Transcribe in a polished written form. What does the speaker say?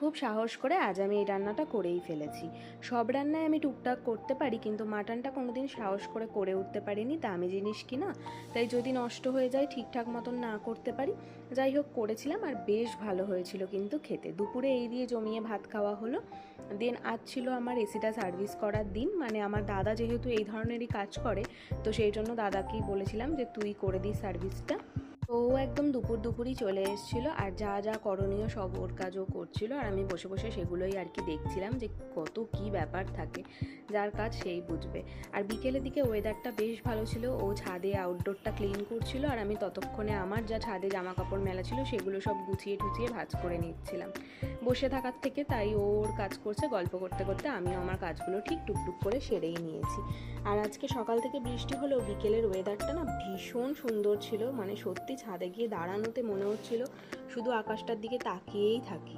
খুব সাহস করে আজ আমি এই রান্নাটা করেই ফেলেছি। সব রান্নায় আমি টুকটাক করতে পারি, কিন্তু মাটনটা কোনোদিন সাহস করে উঠতে পারিনি। দামি জিনিস কি না, তাই যদি নষ্ট হয়ে যায়, ঠিকঠাক মতন না করতে পারি। যাই হোক, করেছিলাম আর বেশ ভালো হয়েছিল কিন্তু খেতে। দুপুরে এই দিয়ে জমিয়ে ভাত খাওয়া হলো। দেন আজ ছিল আমার এসিটা সার্ভিস করার দিন। মানে আমার দাদা যেহেতু এই ধরনেরই কাজ করে, তো সেই জন্য দাদাকেই বলেছিলাম যে তুই করে দিস সার্ভিসটা। তো ও একদম দুপুরই চলে এসেছিলো, আর যা যা করণীয় সব ওর কাজও করছিল, আর আমি বসে বসে সেগুলোই আর কি দেখছিলাম যে কত কি ব্যাপার থাকে, যার কাজ সেই বুঝবে। আর বিকেলের দিকে ওয়েদারটা বেশ ভালো ছিল, ও ছাদে আউটডোরটা ক্লিন করছিল, আর আমি ততক্ষণে আমার যা ছাদে জামা কাপড় মেলা ছিল সেগুলো সব গুছিয়ে টুছিয়ে ভাঁজ করে নিচ্ছিলাম বসে থাকার থেকে। তাই ওর কাজ করছে, গল্প করতে করতে আমিও আমার কাজগুলো ঠিক টুকটুক করে সেরেই নিয়েছি। আর আজকে সকাল থেকে বৃষ্টি হলেও বিকেলের ওয়েদারটা না ভীষণ সুন্দর ছিল। মানে সত্যি ছাদে গিয়ে দাঁড়ানোতে মনে হচ্ছিল শুধু আকাশটার দিকে তাকিয়েই থাকি।